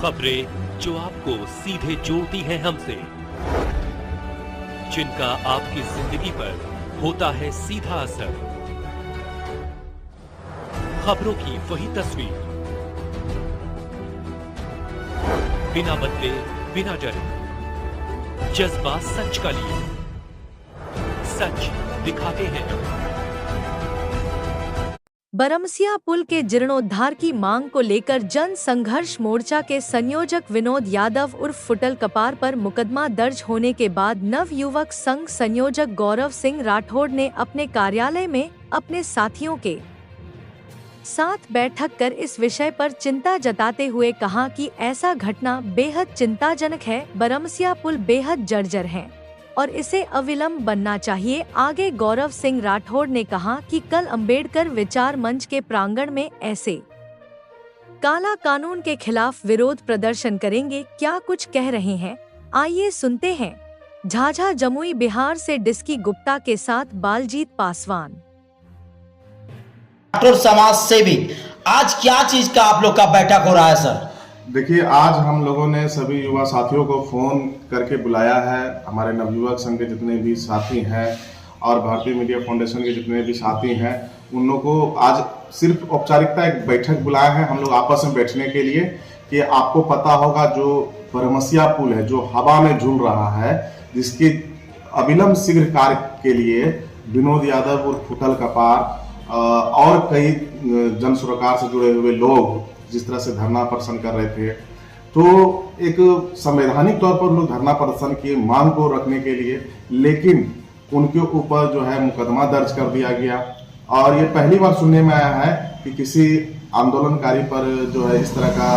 खबरें जो आपको सीधे जोड़ती हैं हमसे, जिनका आपकी जिंदगी पर होता है सीधा असर। खबरों की वही तस्वीर, बिना बदले बिना डरे, जज्बा सच का लिए, सच दिखाते हैं। बरमसिया पुल के जीर्णोद्धार की मांग को लेकर जन संघर्ष मोर्चा के संयोजक विनोद यादव उर्फ फुटल कपार पर मुकदमा दर्ज होने के बाद नवयुवक संघ संयोजक गौरव सिंह राठौड़ ने अपने कार्यालय में अपने साथियों के साथ बैठक कर इस विषय पर चिंता जताते हुए कहा कि ऐसा घटना बेहद चिंताजनक है। बरमसिया पुल बेहद जर्जर है और इसे अविलंब बनना चाहिए। आगे गौरव सिंह राठौड़ ने कहा कि कल अंबेडकर विचार मंच के प्रांगण में ऐसे काला कानून के खिलाफ विरोध प्रदर्शन करेंगे। क्या कुछ कह रहे हैं, आइए सुनते हैं। झाझा जमुई बिहार से डिस्की गुप्ता के साथ बालजीत पासवान। डॉक्टर समाज सेवी, आज क्या चीज का आप लोग का बैठक हो रहा है सर? देखिए, आज हम लोगों ने सभी युवा साथियों को फोन करके बुलाया है। हमारे नवयुवक संघ के जितने भी साथी हैं और भारतीय मीडिया फाउंडेशन के जितने भी साथी हैं, उन लोगों को आज सिर्फ औपचारिकता एक बैठक बुलाया है हम लोग आपस में बैठने के लिए कि आपको पता होगा जो बरमसिया पुल है जो हवा में झूल रहा है, जिसकी अविलंब शीघ्र कार्य के लिए विनोद यादव और फुटल कपार और कई जन सरोकार से जुड़े हुए लोग जिस तरह से धरना प्रदर्शन कर रहे थे, तो एक संवैधानिक तौर पर लोग धरना प्रदर्शन की मांग को रखने के लिए, लेकिन उनके ऊपर जो है मुकदमा दर्ज कर दिया गया। और ये पहली बार सुनने में आया है कि किसी आंदोलनकारी पर जो है इस तरह का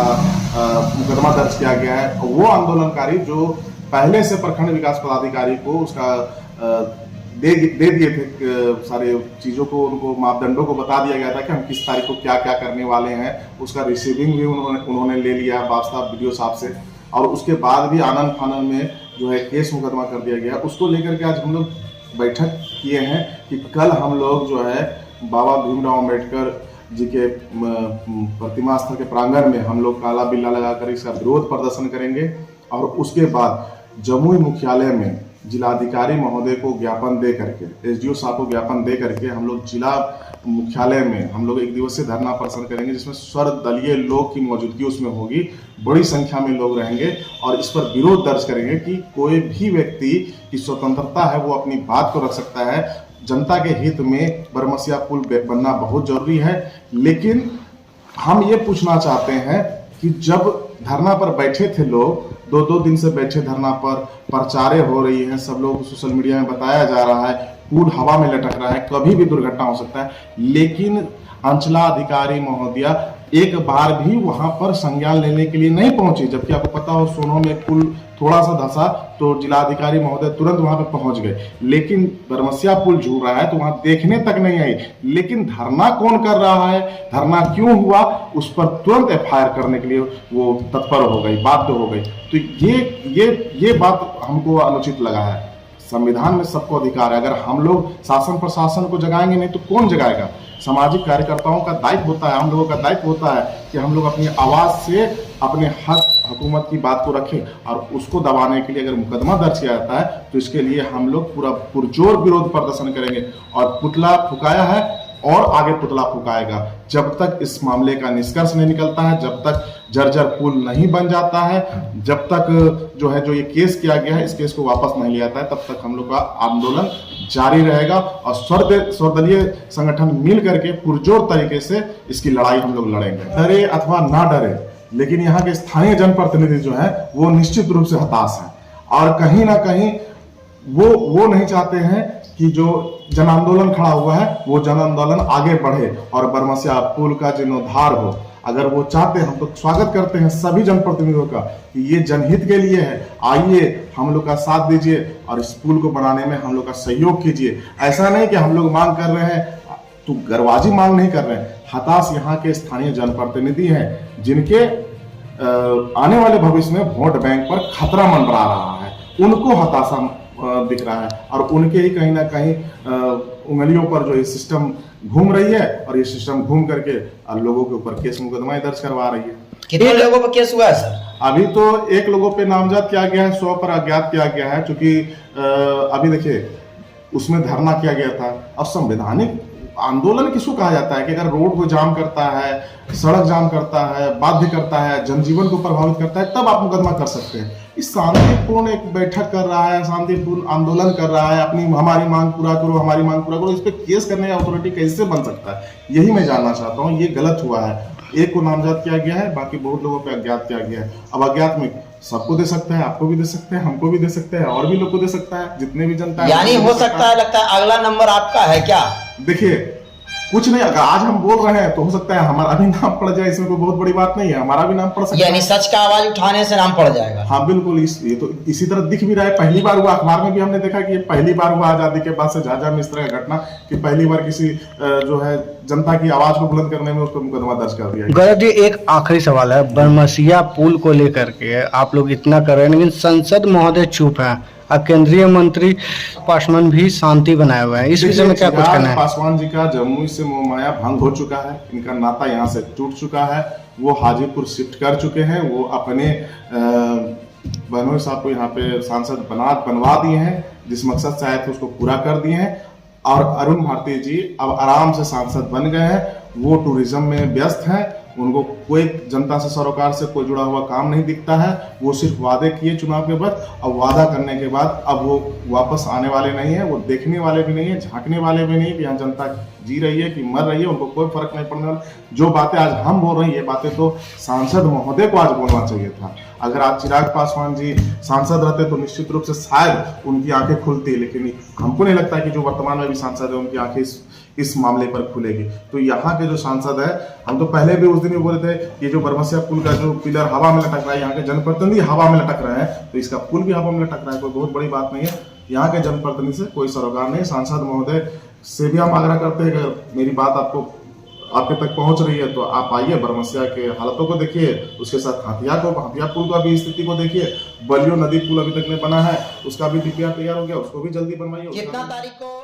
मुकदमा दर्ज किया गया है। वो आंदोलनकारी जो पहले से प्रखंड विकास पदाधिकारी को उसका दे दिए थे, सारे चीज़ों को, उनको मापदंडों को बता दिया गया था कि हम किस तारीख को क्या क्या करने वाले हैं। उसका रिसीविंग भी उन्होंने ले लिया वास्ता वीडियो साहब से, और उसके बाद भी आनंद फानन में जो है केस मुकदमा कर दिया गया। उसको लेकर के आज हम लोग बैठक किए हैं कि कल हम लोग जो है बाबा भीमराव अम्बेडकर जी के प्रतिमा स्थल के प्रांगण में हम लोग काला बिल्ला लगाकर इसका विरोध प्रदर्शन करेंगे। और उसके बाद जमुई मुख्यालय में जिलाधिकारी महोदय को ज्ञापन दे करके, एसडीओ साहब को ज्ञापन दे करके हम लोग जिला मुख्यालय में हम लोग एक दिवसीय धरना प्रदर्शन करेंगे, जिसमें सर्वदलीय लोग की मौजूदगी उसमें होगी। बड़ी संख्या में लोग रहेंगे और इस पर विरोध दर्ज करेंगे कि कोई भी व्यक्ति की स्वतंत्रता है वो अपनी बात को रख सकता है। जनता के हित में बरमसिया पुल बनना बहुत जरूरी है, लेकिन हम ये पूछना चाहते हैं कि जब धरना पर बैठे थे लोग, दो दिन से बैठे धरना पर, प्रचारें हो रही हैं, सब लोग सोशल मीडिया में बताया जा रहा है पुल हवा में लटक रहा है, कभी भी दुर्घटना हो सकता है, लेकिन अंचलाधिकारी महोदया एक बार भी वहां पर संज्ञान लेने के लिए नहीं पहुंचे। जबकि आपको पता हो सोनो में पुल थोड़ा सा धंसा तो जिलाधिकारी महोदय तुरंत वहां पर पहुंच गए, लेकिन बरमसिया पुल झूल रहा है तो वहां देखने तक नहीं आई। लेकिन धरना कौन कर रहा है, धरना क्यों हुआ, उस पर तुरंत एफआईआर करने के लिए वो तत्पर हो गई, बाध्य हो गई। तो ये बात हमको अनुचित लगा है। संविधान में सबको अधिकार है, अगर हम लोग शासन प्रशासन को जगाएंगे नहीं तो कौन जगाएगा? सामाजिक कार्यकर्ताओं का दायित्व होता है, हम लोगों का दायित्व होता है कि हम लोग अपनी आवाज़ से अपने हक हुकूमत की बात को रखें। और उसको दबाने के लिए अगर मुकदमा दर्ज किया जाता है तो इसके लिए हम लोग पूरा पुरजोर विरोध प्रदर्शन करेंगे। और पुतला फुकाया है और आगे पुतला फुकाएगा जब तक इस मामले का निष्कर्ष नहीं निकलता है, जब तक जर्जर पुल नहीं बन जाता है, जब तक जो है जो ये केस किया गया है इस केस को वापस नहीं लिया जाता है, तब तक हम लोग का आंदोलन जारी रहेगा। और सर्वदलीय संगठन मिल करके पुरजोर तरीके से इसकी लड़ाई हम लोग लड़ेंगे। डरे अथवा ना डरे, लेकिन यहाँ के स्थानीय जनप्रतिनिधि जो है वो निश्चित रूप से हताश है और कहीं ना कहीं वो नहीं चाहते हैं कि जो जन आंदोलन खड़ा हुआ है वो जन आंदोलन आगे बढ़े और बरमसिया पुल का जीर्णोद्धार हो। अगर वो चाहते हैं, हम तो स्वागत करते हैं सभी जनप्रतिनिधियों का कि ये जनहित के लिए है, आइए हम लोग का साथ दीजिए और इस पुल को बनाने में हम लोग का सहयोग कीजिए। ऐसा नहीं कि हम लोग मांग कर रहे हैं तो गर्वाजी मांग नहीं कर रहे हैं। हताश यहाँ के स्थानीय जनप्रतिनिधि हैं जिनके आने वाले भविष्य में वोट बैंक पर खतरा मंडरा रहा है, उनको हताशा दिख रहा है और उनके ही कहीं ना कहीं उंगलियों पर जो ये सिस्टम घूम रही है और ये सिस्टम घूम करके लोगों के ऊपर केस मुकदमा दर्ज करवा रही है। कितने लोगों पर केस हुआ है सर? अभी तो एक लोगों पे नामजद किया गया है, 100 पर अज्ञात किया गया है, क्योंकि अभी देखिए उसमें धरना किया गया था। और संवैधानिक आंदोलन किसको कहा जाता है कि अगर रोड को जाम करता है, सड़क जाम करता है, बाध्य करता है, जनजीवन को प्रभावित करता है, तब आप मुकदमा कर सकते हैं। इस शांतिपूर्ण एक बैठक कर रहा है, शांतिपूर्ण आंदोलन कर रहा है, अपनी हमारी मांग पूरा करो, हमारी मांग पूरा करो, इस पे केस करने का अथॉरिटी कैसे बन सकता है? यही मैं जानना चाहता हूँ। ये गलत हुआ है। एक को नामजद किया गया है, बाकी बहुत लोगों पे अज्ञात किया गया है। अब अज्ञात में सबको दे सकते हैं, आपको भी दे सकते हैं, हमको भी दे सकते हैं, और भी लोग को दे सकता है, जितने भी जनता है। यानी हो सकता है, लगता है अगला नंबर आपका है क्या? देखिए कुछ नहीं, अगर आज हम बोल रहे हैं तो हो सकता है हमारा भी नाम पड़ जाए, इसमें कोई बहुत बड़ी बात नहीं है, हमारा भी नाम पड़ सकता है। यानी सच का आवाज उठाने से नाम पड़ जाएगा। हाँ बिल्कुल, ये तो इसी तरह दिख भी रहा है। पहली बार हुआ, अखबार में भी हमने देखा कि ये पहली बार हुआ आजादी के बाद से झाझा में इस तरह का घटना कि पहली बार किसी जो है जनता की आवाज को बुलंद करने में उस पर मुकदमा दर्ज कर दिया। गौरव जी, एक आखिरी सवाल है। बरमसिया पुल को लेकर के आप लोग इतना कर रहे हैं, लेकिन संसद महोदय चुप है। अब केंद्रीय मंत्री पासवान भी शांति बनाए हुए हैं, इस विषय में क्या कुछ कहना है? पासवान जी का जमुई से मोहमाया भंग हो चुका है, इनका नाता यहाँ से टूट चुका है। वो हाजीपुर शिफ्ट कर चुके हैं, वो अपने बनोई साहब को यहाँ पे सांसद बनवा दिए हैं, जिस मकसद से आए थे उसको पूरा कर दिए हैं। और अरुण भारती जी अब आराम से सांसद बन गए हैं। वो टूरिज्म में व्यस्त हैं, उनको कोई जनता से सरोकार से कोई जुड़ा हुआ काम नहीं दिखता है। वो सिर्फ वादे किए चुनाव के बाद, अब वादा करने के बाद अब वो वापस आने वाले नहीं है, वो देखने वाले भी नहीं है, झांकने वाले भी नहीं है कि यहाँ जनता जी रही है कि मर रही है, उनको कोई फर्क नहीं पड़ने वाला। जो बातें आज हम बोल रहे हैं, ये बातें तो सांसद महोदय को आज बोलना चाहिए था। अगर आज चिराग पासवान जी सांसद रहते तो निश्चित रूप से शायद उनकी आंखें खुलती, लेकिन हमको नहीं लगता कि जो वर्तमान में भी सांसद है उनकी आंखें इस मामले पर खुलेगी। तो यहाँ के जो सांसद है, हम तो पहले भी उस दिन भी बोले थे कि जो बरमसिया पुल का जो पिलर हवा में लटक रहा है, यहाँ के जनप्रतिनिधि हवा में लटक रहे हैं, तो इसका पुल भी हवा में लटक रहा है, कोई बहुत बड़ी बात नहीं है। यहाँ के जनप्रतिनिधि से कोई सरोकार नहीं। सांसद महोदय से भी हम आग्रह करते हैं कि मेरी बात आपके तक पहुंच रही है तो आप आइए, बरमसिया के हालतों को देखिए, उसके साथ हथिया पुल का भी स्थिति को देखिए। बलियो नदी पुल अभी तक नहीं बना है, उसका भी DPR तैयार हो गया, उसको भी जल्दी बनवाइए। कितना तारीख को